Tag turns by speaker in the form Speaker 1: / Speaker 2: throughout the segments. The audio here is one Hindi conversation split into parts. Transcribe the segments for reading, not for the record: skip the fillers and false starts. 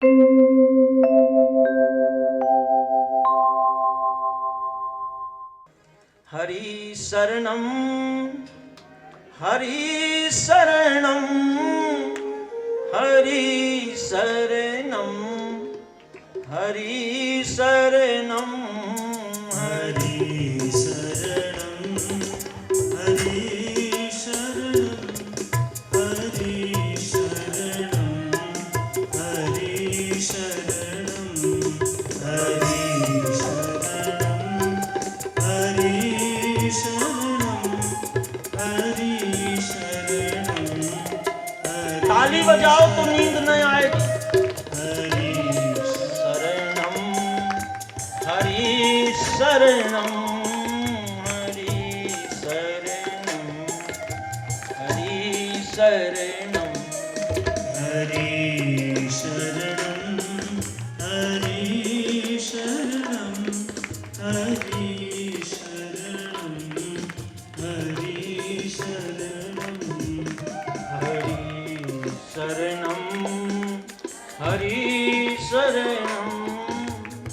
Speaker 1: हरि शरणम हरि शरणम हरि शरणम हरि शरणम
Speaker 2: हरि शरणं हरि शरणं हरि शरणं हरि शरणं हरि शरणं हरि शरणं हरि शरणं।
Speaker 1: ताली बजाओ तो नींद न आएगी। शरणम हरि शरणम हरि शरणम
Speaker 2: हरि शरणं हरि शरणं हरि शरणं हरि शरणं
Speaker 1: हरि शरणम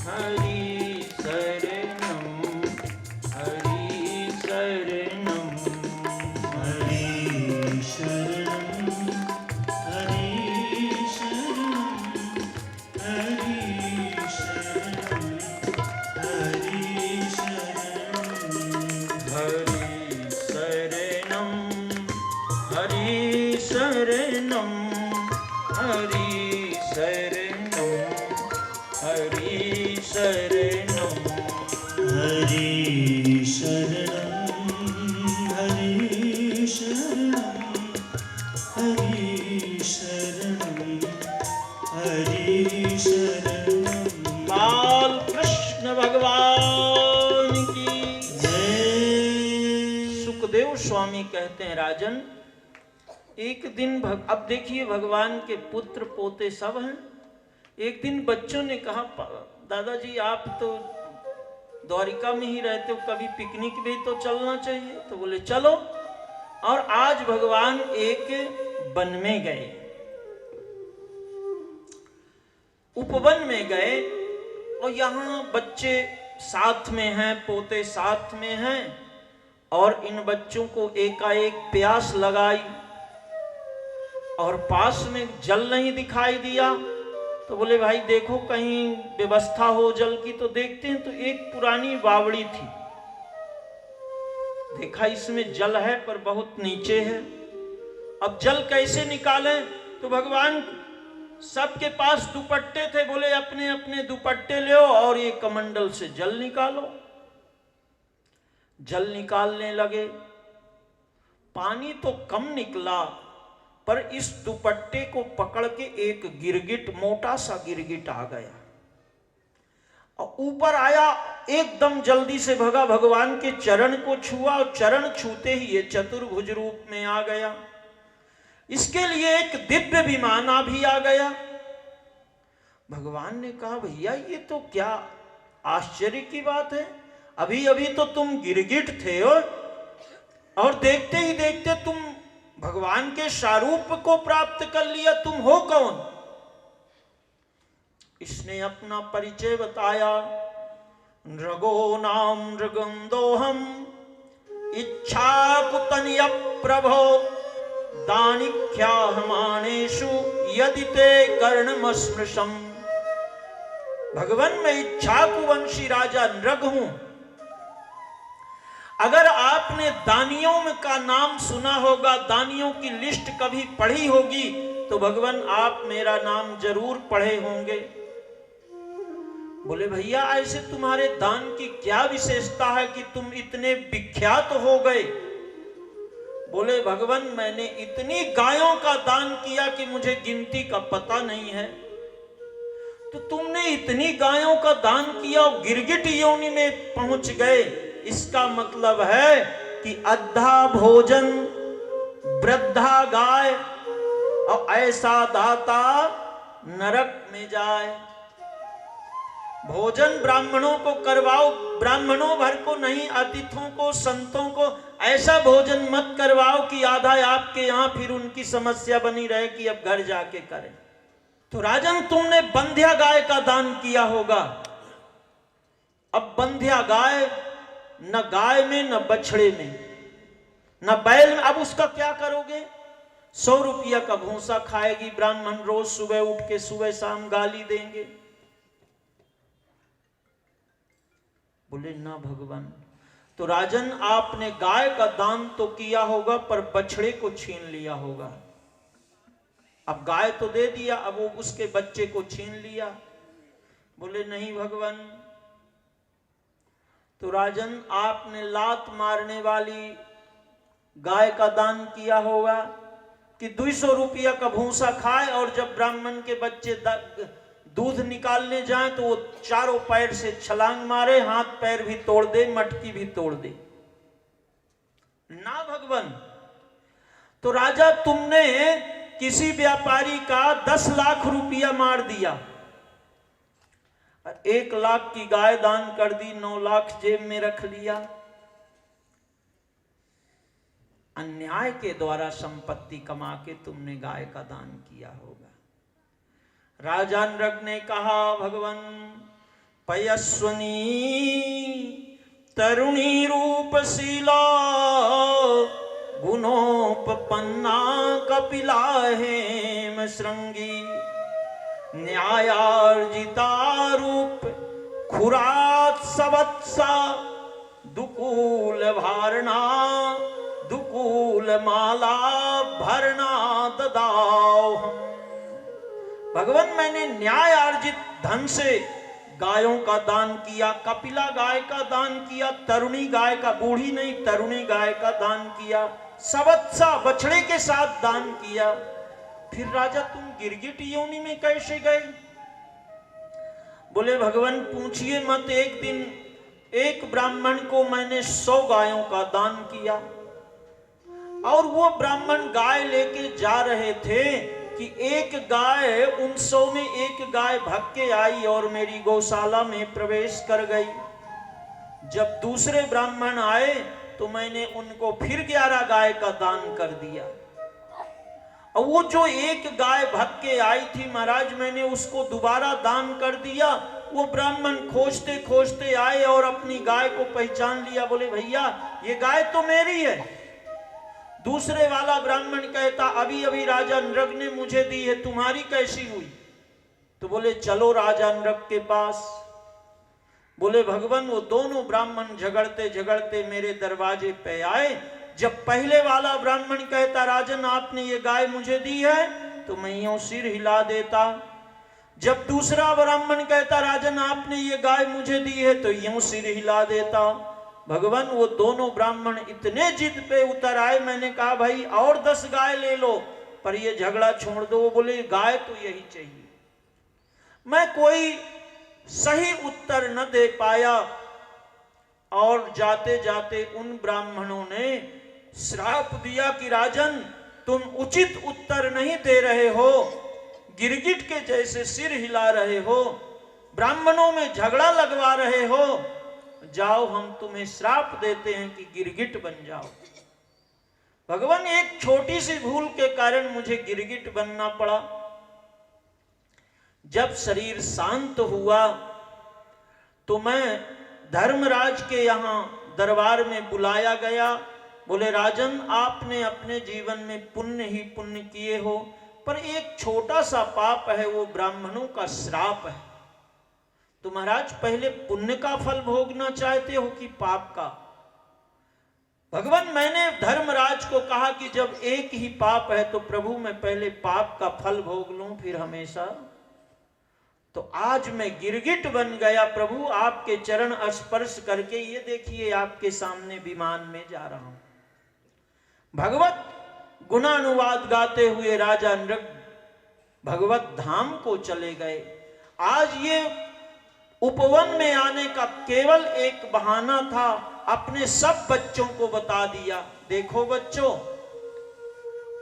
Speaker 1: हरि शरणम शरणम हरि शरणम हरि शरणम
Speaker 2: हरि शरणं हरि शरणं हरि शरणं हरि शरणं।
Speaker 1: बाल कृष्ण भगवान की
Speaker 2: जय।
Speaker 1: सुखदेव स्वामी कहते हैं, राजन एक दिन अब देखिए भगवान के पुत्र पोते सब हैं। एक दिन बच्चों ने कहा, दादाजी आप तो द्वारिका में ही रहते हो, कभी पिकनिक भी तो चलना चाहिए। तो बोले चलो। और आज भगवान एक वन में गए, उपवन में गए, और यहाँ बच्चे साथ में हैं, पोते साथ में हैं, और इन बच्चों को एकाएक प्यास लगाई और पास में जल नहीं दिखाई दिया। तो बोले भाई देखो कहीं व्यवस्था हो जल की। तो देखते हैं तो एक पुरानी बावड़ी थी। देखा इसमें जल है पर बहुत नीचे है। अब जल कैसे निकालें? तो भगवान सबके पास दुपट्टे थे, बोले अपने अपने दुपट्टे ले और ये कमंडल से जल निकालो। जल निकालने लगे, पानी तो कम निकला, पर इस दुपट्टे को पकड़ के एक गिरगिट, मोटा सा गिरगिट आ गया और ऊपर आया, एकदम जल्दी से भगा, भगवान के चरण को छुआ और चरण छूते ही ये चतुर्भुज रूप में आ गया। इसके लिए एक दिव्य विमाना भी आ गया। भगवान ने कहा भैया ये तो क्या आश्चर्य की बात है, अभी अभी तो तुम गिरगिट थे और देखते ही देखते तुम भगवान के स्वरूप को प्राप्त कर लिया, तुम हो कौन? इसने अपना परिचय बताया, नृगो नाम नृगंदोहम इच्छाकुतनय प्रभो दानिख्याहमानेषु यदि ते कर्णमस्मृशम। भगवान मैं इच्छाकुवंशी राजा नृग हूं। अगर आपने दानियों का नाम सुना होगा, दानियों की लिस्ट कभी पढ़ी होगी, तो भगवान आप मेरा नाम जरूर पढ़े होंगे। बोले भैया ऐसे तुम्हारे दान की क्या विशेषता है कि तुम इतने विख्यात हो गए? बोले भगवान मैंने इतनी गायों का दान किया कि मुझे गिनती का पता नहीं है। तो तुमने इतनी गायों का दान किया और गिरगिट योनि में पहुंच गए, इसका मतलब है कि अद्धा भोजन वृद्धा गाय और ऐसा दाता नरक में जाए। भोजन ब्राह्मणों को करवाओ, ब्राह्मणों भर को नहीं, अतिथों को, संतों को ऐसा भोजन मत करवाओ कि आधा आपके यहाँ फिर उनकी समस्या बनी रहे कि अब घर जाके करें। तो राजन तुमने बंध्या गाय का दान किया होगा। अब बंध्या गाय न गाय में न बछड़े में न बैल में, अब उसका क्या करोगे? 100 रुपया का भूसा खाएगी, ब्राह्मण रोज सुबह उठ के सुबह शाम गाली देंगे। बोले ना भगवान। तो राजन आपने गाय का दान तो किया होगा पर बछड़े को छीन लिया होगा। अब गाय तो दे दिया, अब वो उसके बच्चे को छीन लिया। बोले नहीं भगवान। तो राजन आपने लात मारने वाली गाय का दान किया होगा कि 200 रुपया का भूसा खाए और जब ब्राह्मण के बच्चे दूध निकालने जाएं तो वो चारों पैर से छलांग मारे, हाथ पैर भी तोड़ दे, मटकी भी तोड़ दे। ना भगवान। तो राजा तुमने किसी व्यापारी का 10 लाख रुपया मार दिया, 1 लाख की गाय दान कर दी, 9 लाख जेब में रख लिया। अन्याय के द्वारा संपत्ति कमा के तुमने गाय का दान किया होगा। राजा नृग ने कहा भगवान पयस्वनी तरुणी रूपशीला गुणोपपन्ना कपिला हेम श्रृंगी न्यायार्जिता रूप खुरात सवत्सा दुकूल भारना दुकूल माला भरना ददाओ। भगवान मैंने न्याय अर्जित धन से गायों का दान किया, कपिला गाय का दान किया, तरुणी गाय का, बूढ़ी नहीं तरुणी गाय का दान किया, सवत्सा बछड़े के साथ दान किया। फिर राजा तुम गिरगिट योनि में कैसे गए? बोले भगवान पूछिए मत। एक दिन एक ब्राह्मण को मैंने 100 गायों का दान किया और वो ब्राह्मण गाय लेके जा रहे थे कि एक गाय उन 100 में एक गाय भाग के आई और मेरी गौशाला में प्रवेश कर गई। जब दूसरे ब्राह्मण आए तो मैंने उनको फिर 11 गाय का दान कर दिया। और वो जो एक गाय भाग के आई थी महाराज, मैंने उसको दोबारा दान कर दिया। वो ब्राह्मण खोजते खोजते आए और अपनी गाय को पहचान लिया। बोले भैया ये गाय तो मेरी है। दूसरे वाला ब्राह्मण कहता अभी अभी राजा नृग ने मुझे दी है, तुम्हारी कैसी हुई? तो बोले चलो राजा नृग के पास। बोले भगवान वो दोनों ब्राह्मण झगड़ते झगड़ते मेरे दरवाजे पे आए। जब पहले वाला ब्राह्मण कहता राजन आपने ये गाय मुझे दी है, तो मैं यूं सिर हिला देता। जब दूसरा ब्राह्मण कहता राजन आपने ये गाय मुझे दी है, तो यूं सिर हिला देता। भगवान वो दोनों ब्राह्मण इतने जिद पे उतर आए, मैंने कहा भाई और 10 गाय ले लो पर ये झगड़ा छोड़ दो। वो बोले गाय तो यही चाहिए। मैं कोई सही उत्तर न दे पाया और जाते जाते उन ब्राह्मणों ने श्राप दिया कि राजन तुम उचित उत्तर नहीं दे रहे हो, गिरगिट के जैसे सिर हिला रहे हो, ब्राह्मणों में झगड़ा लगवा रहे हो, जाओ हम तुम्हें श्राप देते हैं कि गिरगिट बन जाओ। भगवान एक छोटी सी भूल के कारण मुझे गिरगिट बनना पड़ा। जब शरीर शांत हुआ तो मैं धर्मराज के यहां दरबार में बुलाया गया। बोले राजन आपने अपने जीवन में पुण्य ही पुण्य किए हो, पर एक छोटा सा पाप है, वो ब्राह्मणों का श्राप है। तो महाराज पहले पुण्य का फल भोगना चाहते हो कि पाप का? भगवान मैंने धर्मराज को कहा कि जब एक ही पाप है तो प्रभु मैं पहले पाप का फल भोग लूं फिर हमेशा। तो आज मैं गिरगिट बन गया प्रभु, आपके चरण स्पर्श करके ये देखिए आपके सामने विमान में जा रहा हूं। भगवत गुणानुवाद गाते हुए राजा नृग भगवत धाम को चले गए। आज ये उपवन में आने का केवल एक बहाना था, अपने सब बच्चों को बता दिया देखो बच्चों,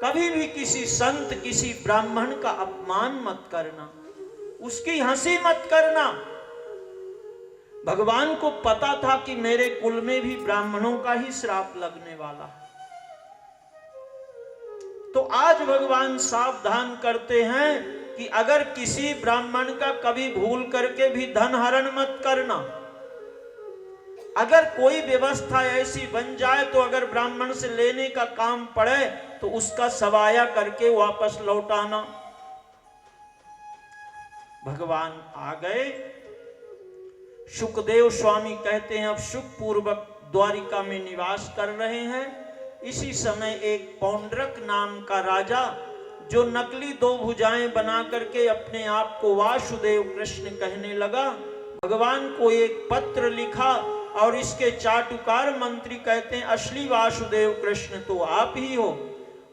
Speaker 1: कभी भी किसी संत किसी ब्राह्मण का अपमान मत करना, उसकी हंसी मत करना। भगवान को पता था कि मेरे कुल में भी ब्राह्मणों का ही श्राप लगने वाला है। तो आज भगवान सावधान करते हैं कि अगर किसी ब्राह्मण का कभी भूल करके भी धन हरण मत करना। अगर कोई व्यवस्था ऐसी बन जाए तो अगर ब्राह्मण से लेने का काम पड़े तो उसका सवाया करके वापस लौटाना। भगवान आ गए। शुकदेव स्वामी कहते हैं अब सुखपूर्वक द्वारिका में निवास कर रहे हैं। इसी समय एक पौंड्रक नाम का राजा, जो नकली 2 भुजाएं बना करके अपने आप को वासुदेव कृष्ण कहने लगा, भगवान को एक पत्र लिखा और इसके चाटुकार मंत्री कहते हैं असली वासुदेव कृष्ण तो आप ही हो।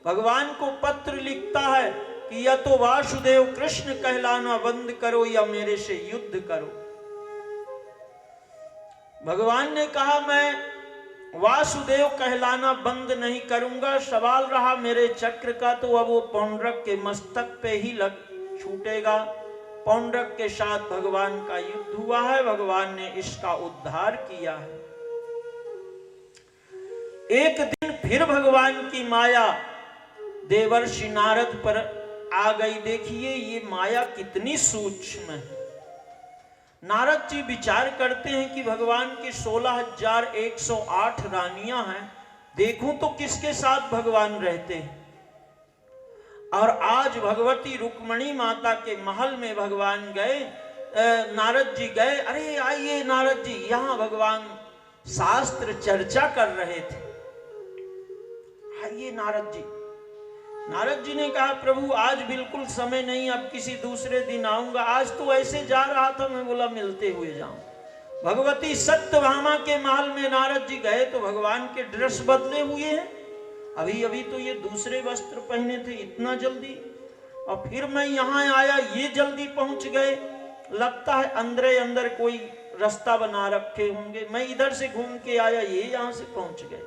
Speaker 1: भगवान को पत्र लिखता है कि या तो वासुदेव कृष्ण कहलाना बंद करो या मेरे से युद्ध करो। भगवान ने कहा मैं वासुदेव कहलाना बंद नहीं करूंगा। सवाल रहा मेरे चक्र का तो अब वो पौंड्रक के मस्तक पे ही लग छूटेगा। पौंड्रक के साथ भगवान का युद्ध हुआ है, भगवान ने इसका उद्धार किया है। एक दिन फिर भगवान की माया देवर्षि नारद पर आ गई। देखिए ये माया कितनी सूक्ष्म है। नारद जी विचार करते हैं कि भगवान की 16,108 रानियां हैं, देखूं तो किसके साथ भगवान रहते हैं। और आज भगवती रुक्मणी माता के महल में भगवान गए, नारद जी गए। अरे आइए नारद जी, यहां भगवान शास्त्र चर्चा कर रहे थे। आइए नारद जी। नारद जी ने कहा प्रभु आज बिल्कुल समय नहीं, अब किसी दूसरे दिन आऊंगा। आज तो ऐसे जा रहा था, मैं बोला मिलते हुए जाऊं। भगवती सत्यभामा के महल में नारद जी गए तो भगवान के ड्रेस बदले हुए हैं। अभी अभी तो ये दूसरे वस्त्र पहने थे, इतना जल्दी। और फिर मैं यहाँ आया, ये जल्दी पहुंच गए। लगता है अंदर अंदर कोई रास्ता बना रखे होंगे। मैं इधर से घूम के आया, ये यहाँ से पहुंच गए।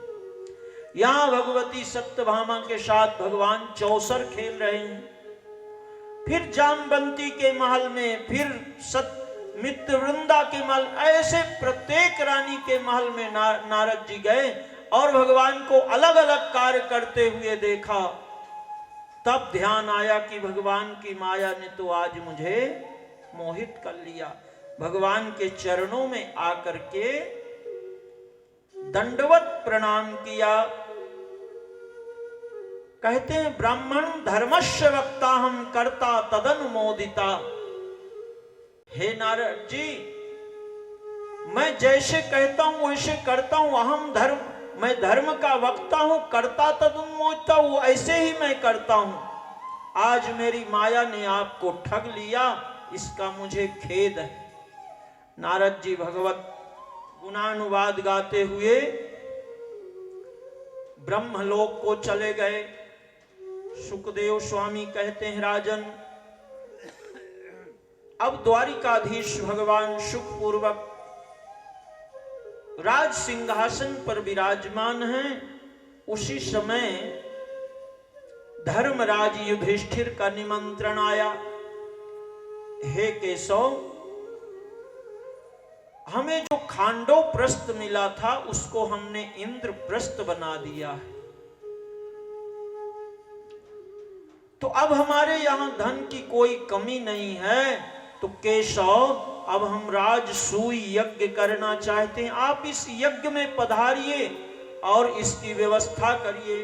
Speaker 1: यहां भगवती सत्यभामा के साथ भगवान चौसर खेल रहे हैं। फिर जामवंती के महल में, फिर मित्रवृंदा के महल, ऐसे प्रत्येक रानी के महल में नारद जी गए और भगवान को अलग अलग कार्य करते हुए देखा। तब ध्यान आया कि भगवान की माया ने तो आज मुझे मोहित कर लिया। भगवान के चरणों में आकर के दंडवत प्रणाम किया। कहते हैं ब्राह्मण धर्मस्य वक्ता हम करता तदनुमोदिता। हे नारद जी, मैं जैसे कहता हूं वैसे करता हूं। अहम धर्म, मैं धर्म का वक्ता हूं, करता तदनुमोदिता, वो ऐसे ही मैं करता हूं। आज मेरी माया ने आपको ठग लिया, इसका मुझे खेद है। नारद जी भगवत गुणानुवाद गाते हुए ब्रह्मलोक को चले गए। सुखदेव स्वामी कहते हैं राजन, अब द्वारिकाधीश भगवान सुखपूर्वक राज सिंहासन पर विराजमान हैं। उसी समय धर्मराज युधिष्ठिर का निमंत्रण आया। हे केशव, हमें जो खांडोप्रस्थ मिला था उसको हमने इंद्रप्रस्थ बना दिया है। तो अब हमारे यहां धन की कोई कमी नहीं है। तो केशव, अब हम राजसूय यज्ञ करना चाहते हैं। आप इस यज्ञ में पधारिए और इसकी व्यवस्था करिए।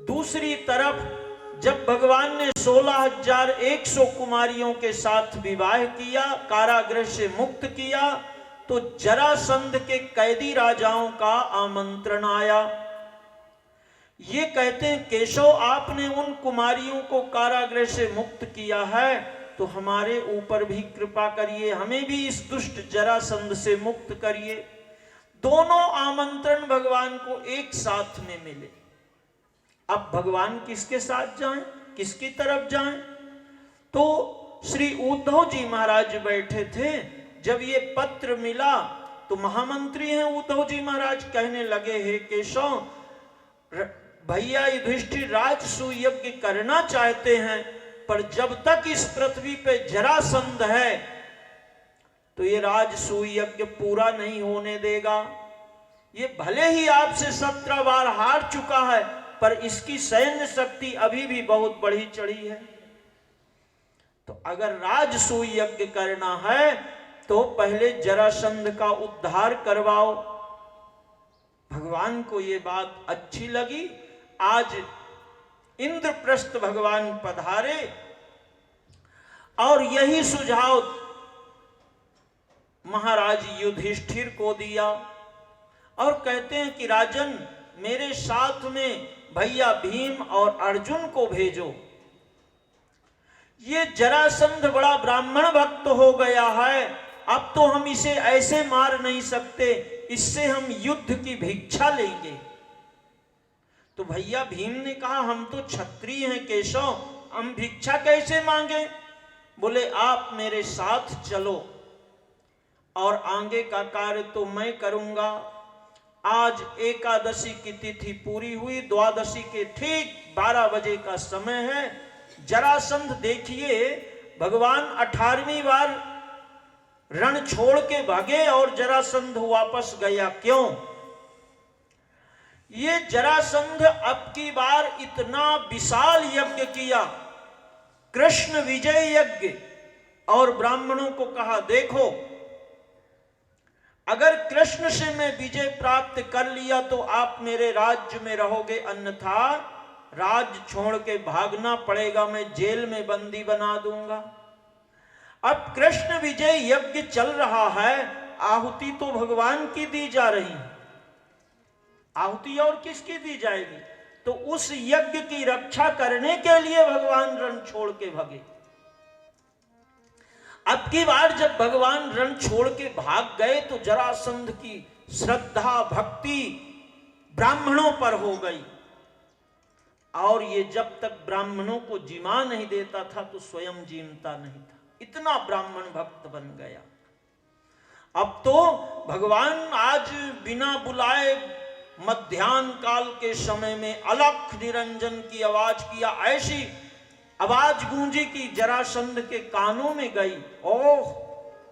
Speaker 1: दूसरी तरफ जब भगवान ने 16,100 कुमारियों के साथ विवाह किया, कारागृह से मुक्त किया, तो जरासंध के कैदी राजाओं का आमंत्रण आया। ये कहते हैं केशव, आपने उन कुमारियों को कारागृह से मुक्त किया है तो हमारे ऊपर भी कृपा करिए, हमें भी इस दुष्ट जरासंध से मुक्त करिए। दोनों आमंत्रण भगवान को एक साथ में मिले। अब भगवान किसके साथ जाएं, किसकी तरफ जाएं? तो श्री उद्धव जी महाराज बैठे थे। जब ये पत्र मिला तो महामंत्री हैं उद्धव जी महाराज, कहने लगे हे केशव, भैया युधिष्ठिर राजसूय यज्ञ करना चाहते हैं, पर जब तक इस पृथ्वी पे जरासंध है तो ये राजसूय यज्ञ पूरा नहीं होने देगा। ये भले ही आपसे 17 बार हार चुका है, पर इसकी सैन्य शक्ति अभी भी बहुत बढ़ी चढ़ी है। तो अगर राजसूय यज्ञ करना है तो पहले जरासंध का उद्धार करवाओ। भगवान को ये बात अच्छी लगी। आज इंद्रप्रस्थ भगवान पधारे और यही सुझाव महाराज युधिष्ठिर को दिया और कहते हैं कि राजन, मेरे साथ में भैया भीम और अर्जुन को भेजो। ये जरासंध बड़ा ब्राह्मण भक्त हो गया है, अब तो हम इसे ऐसे मार नहीं सकते, इससे हम युद्ध की भिक्षा लेंगे। तो भैया भीम ने कहा, हम तो क्षत्रिय हैं केशव, हम भिक्षा कैसे मांगे? बोले आप मेरे साथ चलो और आगे का कार्य तो मैं करूंगा। आज एकादशी की तिथि पूरी हुई, द्वादशी के ठीक 12 बजे का समय है। जरासंध देखिए, भगवान 18वीं बार रण छोड़ के भागे और जरासंध वापस गया। क्यों? ये जरासंध अब की बार इतना विशाल यज्ञ किया, कृष्ण विजय यज्ञ, और ब्राह्मणों को कहा देखो, अगर कृष्ण से मैं विजय प्राप्त कर लिया तो आप मेरे राज्य में रहोगे, अन्यथा राज्य छोड़ के भागना पड़ेगा, मैं जेल में बंदी बना दूंगा। अब कृष्ण विजय यज्ञ चल रहा है, आहुति तो भगवान की दी जा रही है, आहुति और किसकी दी जाएगी? तो उस यज्ञ की रक्षा करने के लिए भगवान रण छोड़ के भागे। अब की बार जब भगवान रण छोड़ के भाग गए तो जरासंध की श्रद्धा भक्ति ब्राह्मणों पर हो गई, और ये जब तक ब्राह्मणों को जिमा नहीं देता था तो स्वयं जीमता नहीं था, इतना ब्राह्मण भक्त बन गया। अब तो भगवान आज बिना बुलाए मध्याह्न काल के समय में अलख निरंजन की आवाज किया, ऐसी आवाज गूंजी कि जरासंध के कानों में गई। ओह,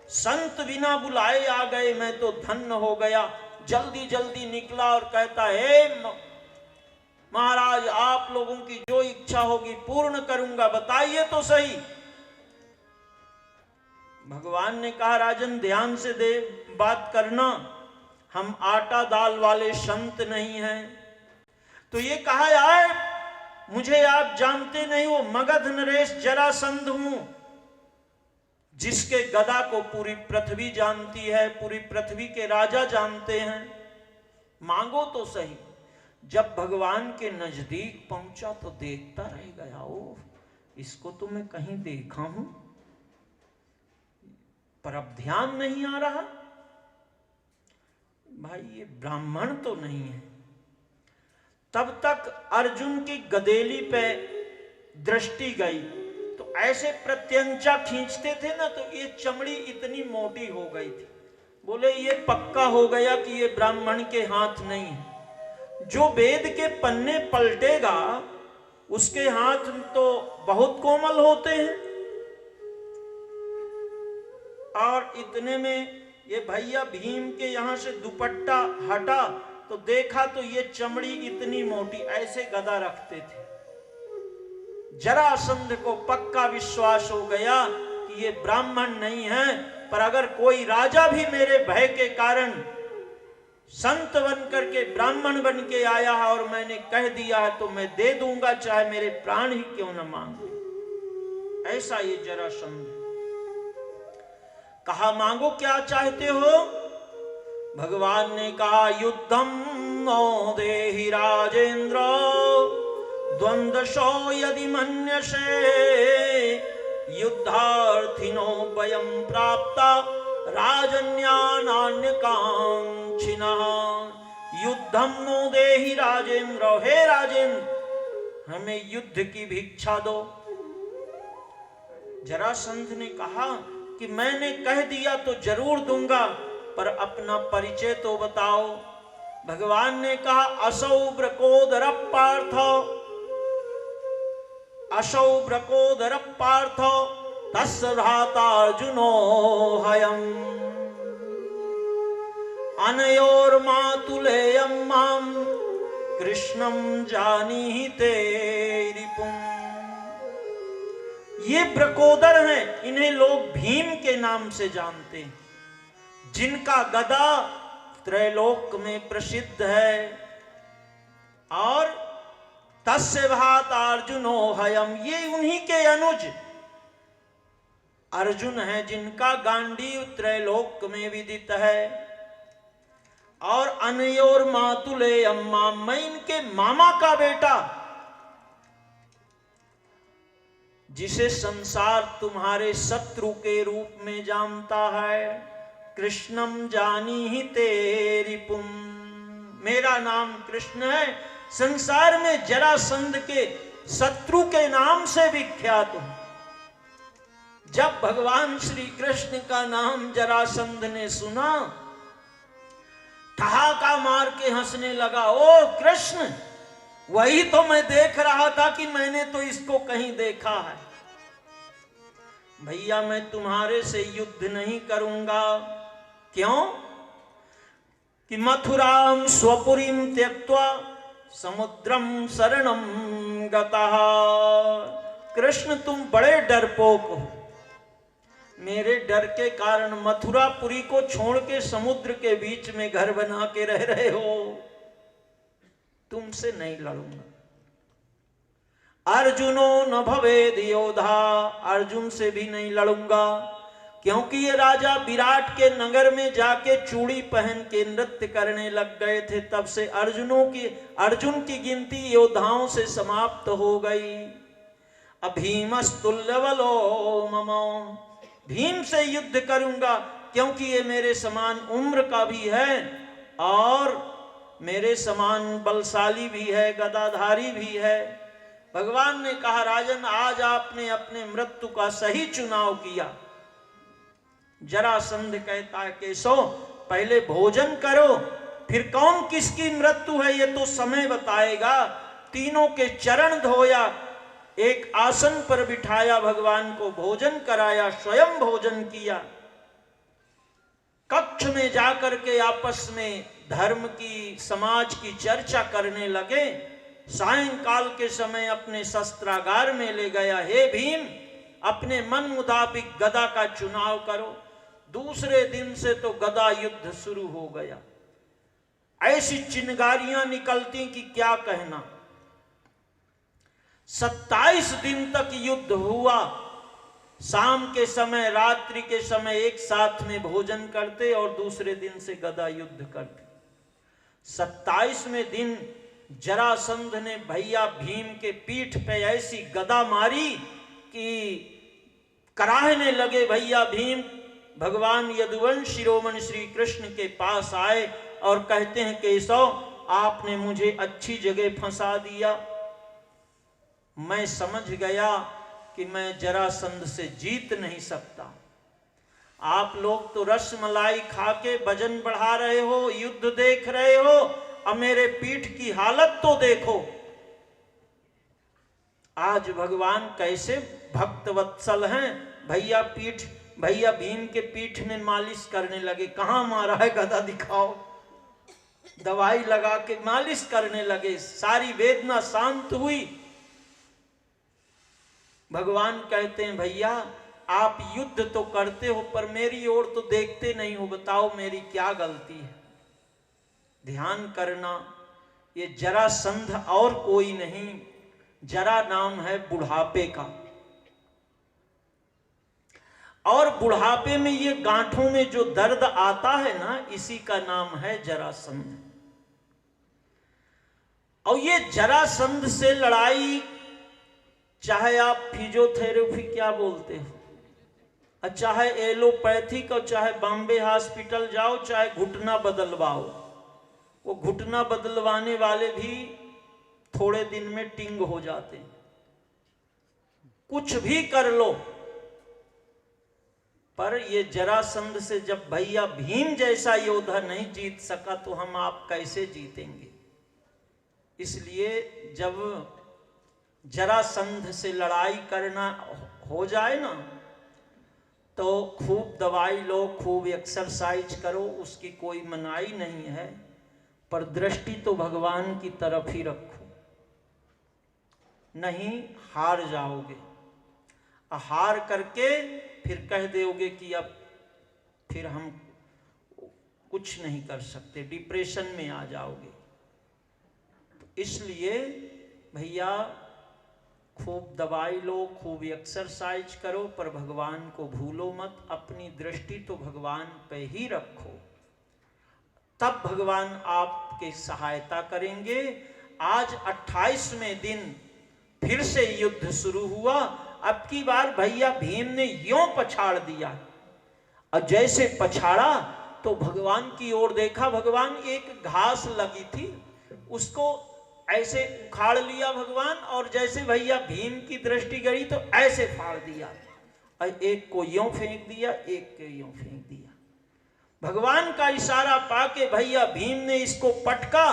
Speaker 1: संत बिना बुलाए आ गए, मैं तो धन्य हो गया। जल्दी जल्दी निकला और कहता है, महाराज आप लोगों की जो इच्छा होगी पूर्ण करूंगा, बताइए तो सही। भगवान ने कहा, राजन ध्यान से दे बात करना, हम आटा दाल वाले संत नहीं हैं। तो ये कहा, यार मुझे आप जानते नहीं हो, मगध नरेश जरासंध हूं, जिसके गदा को पूरी पृथ्वी जानती है, पूरी पृथ्वी के राजा जानते हैं, मांगो तो सही। जब भगवान के नजदीक पहुंचा तो देखता रह गया, ओ इसको तो मैं कहीं देखा हूं, पर अब ध्यान नहीं आ रहा। भाई ये ब्राह्मण तो नहीं है। तब तक अर्जुन की गदेली पे दृष्टि गई, तो ऐसे प्रत्यंचा खींचते थे ना, तो ये चमड़ी इतनी मोटी हो गई थी। बोले ये पक्का हो गया कि ये ब्राह्मण के हाथ नहीं है। जो वेद के पन्ने पलटेगा उसके हाथ तो बहुत कोमल होते हैं। और इतने में ये भैया भीम के यहां से दुपट्टा हटा तो देखा तो ये चमड़ी इतनी मोटी, ऐसे गदा रखते थे। जरासंध को पक्का विश्वास हो गया कि ये ब्राह्मण नहीं है, पर अगर कोई राजा भी मेरे भय के कारण संत बन करके ब्राह्मण बन के आया है और मैंने कह दिया है तो मैं दे दूंगा, चाहे मेरे प्राण ही क्यों न मांगे। ऐसा ये जरासंध। कहा मांगो क्या चाहते हो? भगवान ने कहा, युद्धम नो देहि राजेंद्र द्वंद्वशो यदि मन्यसे युद्धार्थिनो वयं प्राप्ता राजन्यान्य कांक्षिनः। युद्धम नो देहि राजेंद्र, हे राजेंद्र हमें युद्ध की भिक्षा दो। जरासंध ने कहा कि मैंने कह दिया तो जरूर दूंगा, पर अपना परिचय तो बताओ। भगवान ने कहा, असौ ब्रकोदर पार्थ, असौ ब्रकोदर पार्थ तस्य भ्राता अर्जुनो हयम् अनयोर्मातुलेयं मां कृष्णम जानीते रिपुम। ये ब्रकोदर हैं, इन्हें लोग भीम के नाम से जानते हैं, जिनका गदा त्रैलोक में प्रसिद्ध है। और तस्य भात अर्जुनो हयम, ये उन्हीं के अनुज अर्जुन है, जिनका गांडीव त्रैलोक में विदित है। और अनयोर मातुले अम्मा, मैं इनके मामा का बेटा, जिसे संसार तुम्हारे शत्रु के रूप में जानता है। कृष्णम जानी ही तेरी पुम, मेरा नाम कृष्ण है, संसार में जरासंध के शत्रु के नाम से विख्यात हूं। जब भगवान श्री कृष्ण का नाम जरासंध ने सुना, ठहाका मार के हंसने लगा। ओ कृष्ण, वही तो मैं देख रहा था कि मैंने तो इसको कहीं देखा है। भैया मैं तुम्हारे से युद्ध नहीं करूंगा। क्यों? कि मथुराम स्वपुरीम त्यक्त्वा समुद्रम शरणम गतः। कृष्ण तुम बड़े डरपोक हो, मेरे डर के कारण मथुरापुरी को छोड़ के समुद्र के बीच में घर बना के रह रहे हो। तुमसे नहीं लड़ूंगा। अर्जुनो न भवेद योधा, अर्जुन से भी नहीं लड़ूंगा, क्योंकि ये राजा विराट के नगर में जाके चूड़ी पहन के नृत्य करने लग गए थे। तब से अर्जुन की गिनती योद्धाओं से समाप्त हो गई। अभीमस्तुल्यबलो ममो, भीम से युद्ध करूंगा, क्योंकि ये मेरे समान उम्र का भी है और मेरे समान बलशाली भी है, गदाधारी भी है। भगवान ने कहा, राजन आज आपने अपने मृत्यु का सही चुनाव किया। जरासंध कहता है, केशव पहले भोजन करो, फिर कौन किसकी मृत्यु है ये तो समय बताएगा। तीनों के चरण धोया, एक आसन पर बिठाया, भगवान को भोजन कराया, स्वयं भोजन किया। कक्ष में जाकर के आपस में धर्म की, समाज की चर्चा करने लगे। सायंकाल के समय अपने शस्त्रागार में ले गया। हे भीम, अपने मन मुताबिक गदा का चुनाव करो। दूसरे दिन से तो गदा युद्ध शुरू हो गया। ऐसी चिंगारियां निकलती कि क्या कहना। 27 दिन तक युद्ध हुआ। शाम के समय, रात्रि के समय एक साथ में भोजन करते और दूसरे दिन से गदा युद्ध करते। 27वें दिन जरासंध ने भैया भीम के पीठ पे ऐसी गदा मारी कि कराहने लगे। भैया भीम भगवान यदुवंश शिरोमणि श्री कृष्ण के पास आए और कहते हैं, केशव आपने मुझे अच्छी जगह फंसा दिया। मैं समझ गया कि मैं जरासंध से जीत नहीं सकता। आप लोग तो रसमलाई खा के वजन बढ़ा रहे हो, युद्ध देख रहे हो, अब मेरे पीठ की हालत तो देखो। आज भगवान कैसे भक्त वत्सल हैं। भैया भीम के पीठ में मालिश करने लगे। कहां मारा है गदा दिखाओ। दवाई लगा के मालिश करने लगे। सारी वेदना शांत हुई। भगवान कहते हैं, भैया आप युद्ध तो करते हो पर मेरी ओर तो देखते नहीं हो। बताओ मेरी क्या गलती है। ध्यान करना, ये जरासंध और कोई नहीं, जरा नाम है बुढ़ापे का। और बुढ़ापे में ये गांठों में जो दर्द आता है ना, इसी का नाम है जरासंध। और ये जरासंध से लड़ाई, चाहे आप फिजियोथेरेपी क्या बोलते हो, चाहे एलोपैथिक, और चाहे बॉम्बे हॉस्पिटल जाओ, चाहे घुटना बदलवाओ, वो घुटना बदलवाने वाले भी थोड़े दिन में टिंग हो जाते हैं। कुछ भी कर लो, पर ये जरासंध से जब भैया भीम जैसा योद्धा नहीं जीत सका तो हम आप कैसे जीतेंगे। इसलिए जब जरासंध से लड़ाई करना हो जाए ना, तो खूब दवाई लो, खूब एक्सरसाइज करो, उसकी कोई मनाही नहीं है। पर दृष्टि तो भगवान की तरफ ही रखो, नहीं हार जाओगे। हार करके फिर कह दोगे कि अब फिर हम कुछ नहीं कर सकते, डिप्रेशन में आ जाओगे। तो इसलिए भैया खूब दवाई लो, खूब एक्सरसाइज करो, पर भगवान को भूलो मत। अपनी दृष्टि तो भगवान पे ही रखो, तब भगवान आपके सहायता करेंगे। आज 28वें दिन फिर से युद्ध शुरू हुआ। अब की बार भैया भीम ने यों पछाड़ दिया, और जैसे पछाड़ा तो भगवान की ओर देखा। भगवान एक घास लगी थी, उसको ऐसे उखाड़ लिया भगवान, और जैसे भैया भीम की दृष्टि गई तो ऐसे फाड़ दिया, और एक को यों फेंक दिया, एक को यों फेंक दिया। भगवान का इशारा पाके भैया भीम ने इसको पटका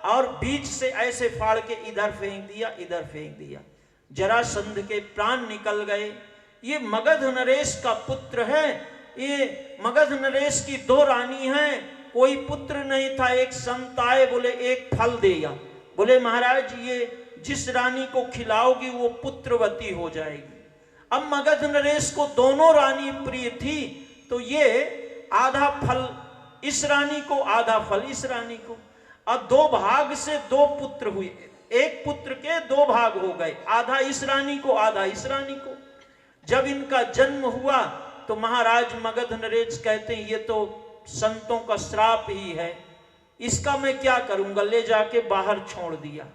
Speaker 1: और बीच से ऐसे फाड़ के इधर फेंक दिया, इधर फेंक दिया। जरासंध के प्राण निकल गए। ये मगध नरेश का पुत्र है। ये मगध नरेश की 2 रानी हैं, कोई पुत्र नहीं था। एक संत आए, बोले एक फल देगा। बोले महाराज ये जिस रानी को खिलाओगी वो पुत्रवती हो जाएगी। अब मगध नरेश को दोनों रानी प्रिय थी, तो ये आधा फल इस रानी को, आधा फल इस रानी को, और 2 भाग से 2 पुत्र हुए। एक पुत्र के 2 भाग हो गए, आधा इस रानी को, आधा इस रानी को। जब इनका जन्म हुआ तो महाराज मगध नरेश कहते हैं ये तो संतों का श्राप ही है, इसका मैं क्या करूंगा, ले जाके बाहर छोड़ दिया।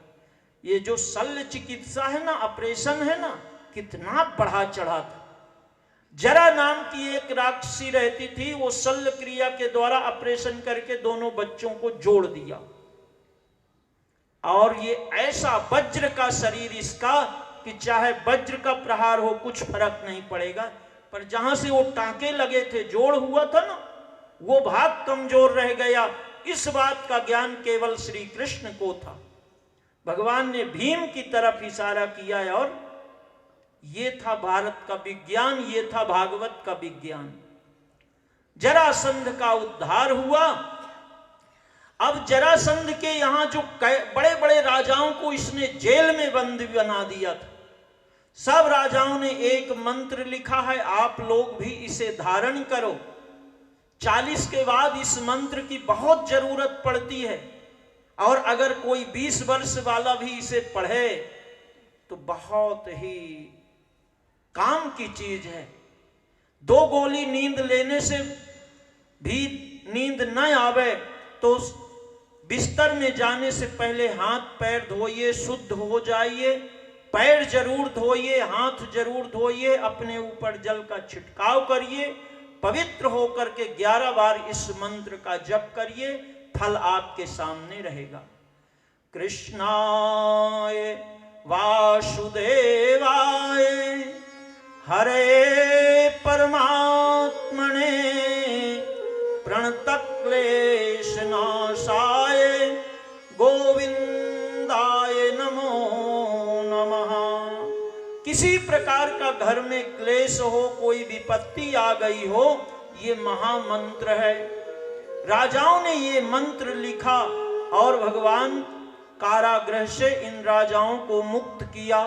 Speaker 1: ये जो शल्य चिकित्सा है ना, ऑपरेशन है ना, कितना बढ़ा चढ़ा था। जरा नाम की एक राक्षसी रहती थी, वो शल्य क्रिया के द्वारा ऑपरेशन करके दोनों बच्चों को जोड़ दिया। और ये ऐसा वज्र का शरीर इसका कि चाहे वज्र का प्रहार हो कुछ फर्क नहीं पड़ेगा, पर जहां से वो टांके लगे थे, जोड़ हुआ था ना, वो भाग कमजोर रह गया। इस बात का ज्ञान केवल श्री कृष्ण को था। भगवान ने भीम की तरफ इशारा किया, और ये था भारत का विज्ञान, ये था भागवत का विज्ञान। जरासंध का उद्धार हुआ। अब जरासंध के यहां जो बड़े बड़े राजाओं को इसने जेल में बंद बना दिया था। सब राजाओं ने एक मंत्र लिखा है, आप लोग भी इसे धारण करो। 40 के बाद इस मंत्र की बहुत जरूरत पड़ती है, और अगर कोई 20 वर्ष वाला भी इसे पढ़े तो बहुत ही काम की चीज है। 2 गोली नींद लेने से भी नींद न आवे तो बिस्तर में जाने से पहले हाथ पैर धोइए, शुद्ध हो जाइए। पैर जरूर धोइए, हाथ जरूर धोइए, अपने ऊपर जल का छिड़काव करिए, पवित्र होकर के 11 बार इस मंत्र का जप करिए, फल आपके सामने रहेगा। कृष्णाय वासुदेवाय हरे परमात्मने प्रणतक्लेशनाशाय गोविंदाय नमो नमः। किसी प्रकार का घर में क्लेश हो, कोई विपत्ति आ गई हो, ये महामंत्र है। राजाओं ने ये मंत्र लिखा और भगवान कारागृह से इन राजाओं को मुक्त किया।